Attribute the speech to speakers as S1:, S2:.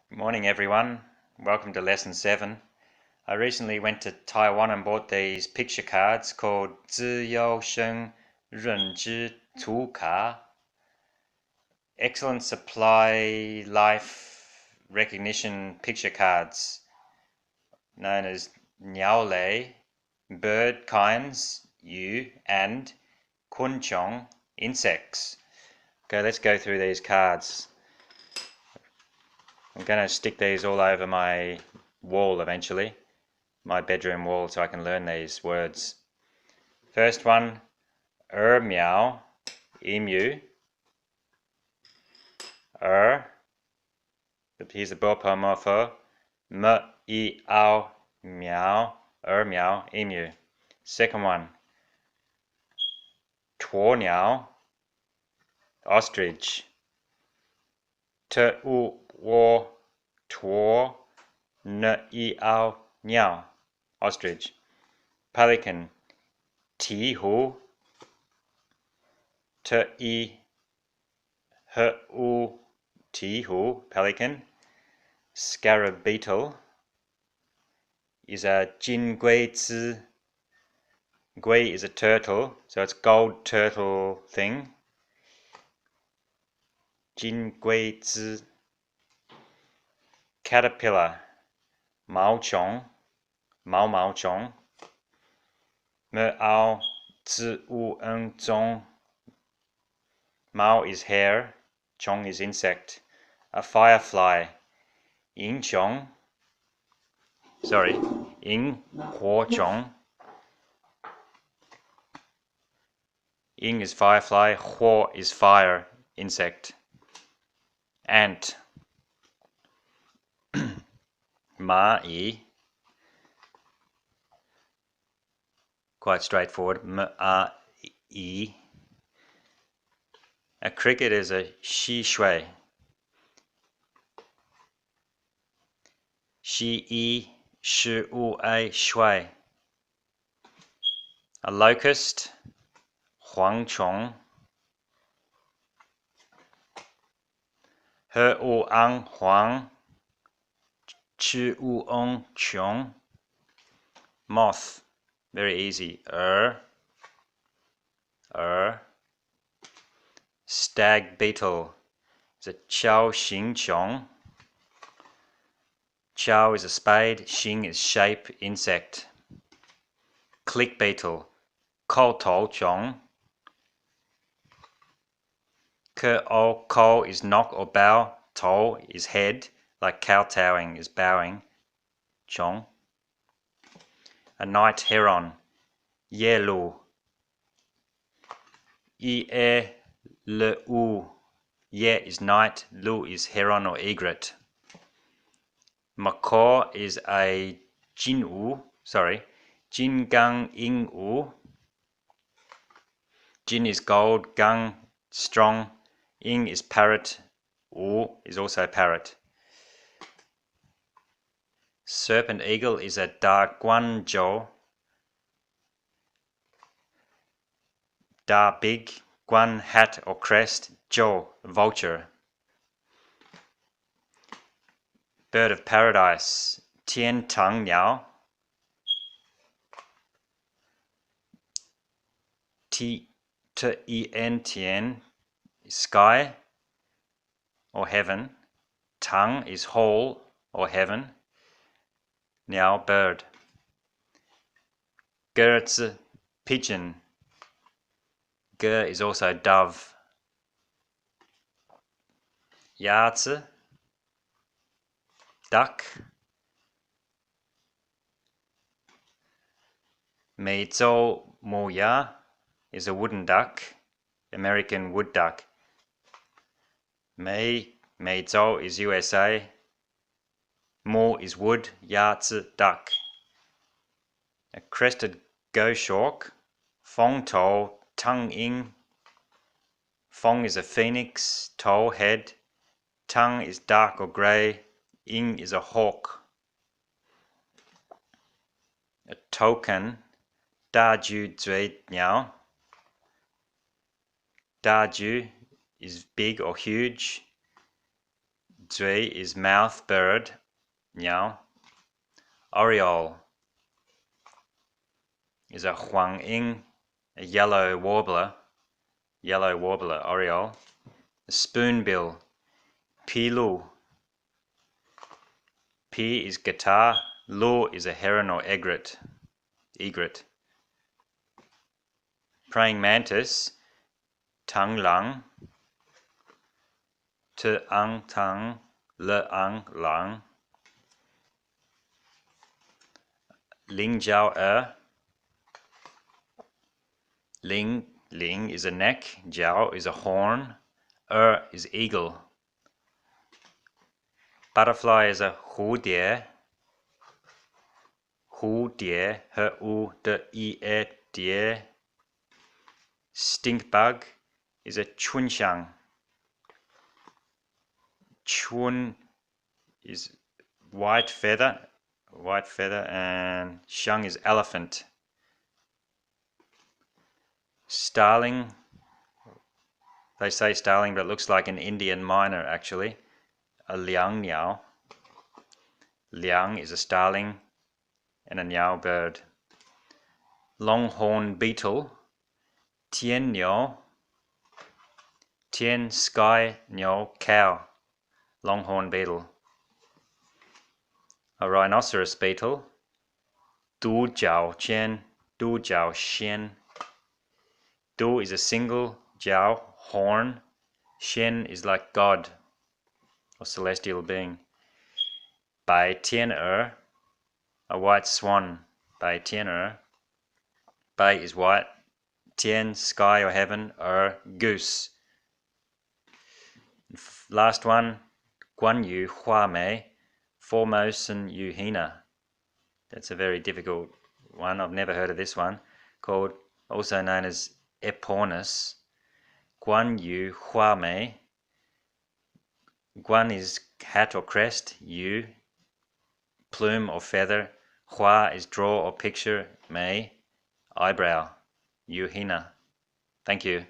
S1: Good morning everyone, welcome to lesson 7. I recently went to Taiwan and bought these picture cards called 自由生认知图卡. Excellent supply life recognition picture cards known as 鸟类, bird kinds, yu, and 昆虫, insects. Okay, let's go through these cards. I'm going to stick these all over my wall eventually, my bedroom wall, so I can learn these words. First one, meow, emu. Here's the bopomorpho. I ao meow, meow, emu. Second one, niao, ostrich. wo I ao niao, ostrich. Pelican, hu hu, pelican. Scarab beetle is a jin gui zi. Gui is a turtle, so it's gold turtle thing. Jin gui zi. Caterpillar, mao chong, mao chong. Me ao zi zong. Mao is hair, chong is insect. A firefly, ying huo chong. Ying is firefly, huo is fire, insect. Ant, ma yi, quite straightforward, ma yi. A cricket is a shi shui. Shi yi, shi a shui. A locust, huang chong. He ang huang, chi ong chong. Moth, very easy, Stag beetle is a chao xing chong. Chao is a spade, xing is shape, insect. Click beetle, ko tol chong. Ko is knock or bow, tol is head, like kowtowing is bowing, chong. A night heron, ye lu. I le u. Ye is night, lu is heron or egret. Macaw is a jin gang ing u. Jin is gold, gang strong, ing is parrot, u is also parrot. Serpent eagle is a da guan zhou. Da big, guan hat or crest, zhou vulture. Bird of paradise, tian tang niao. Tian, sky or heaven. Tang is hall or heaven. Niao, bird. Gerzi, pigeon. Ge is also dove. Yazi, duck. Meizhou moya is a wooden duck, American wood duck. Meizhou is USA. Mo is wood, yazi, duck. A crested goshawk, fong tou, tung ing. Fong is a phoenix, tou head. Tung is dark or grey, ing is a hawk. A toucan, da ju zui niao. Da ju is big or huge. Zui is mouth, bird, Niao. Oriole is a huangying, a yellow warbler, oriole. The spoonbill, Pilu. Pi is guitar, Lu is a heron or egret. Praying mantis, Tang lang. Te ang tang, le ang lang. Ling jiao Ling is a neck, jiao is a horn, is eagle. Butterfly is a hu die, die. Stink bug is a chunxiang. Chun is white feather, and shang is elephant. Starling, they say starling, but it looks like an Indian miner actually. A liang niao. Liang is a starling and a niao bird. Longhorn beetle, Tian niao. Tian sky niao cow. Longhorn beetle. A rhinoceros beetle, Du jiao xian. Du is a single, jiao, horn. Shen is like God or celestial being. Bai tian a white swan. Bai tian Bai is white. Tian, sky or heaven. Goose. Last one, Guan Yu Hua Mei, Formosan Euhina. That's a very difficult one. I've never heard of this one. Also known as Epornis. Guan Yu Hua Mei. Guan is hat or crest. Yu, plume or feather. Hua is draw or picture. Mei, eyebrow. Euhina. Thank you.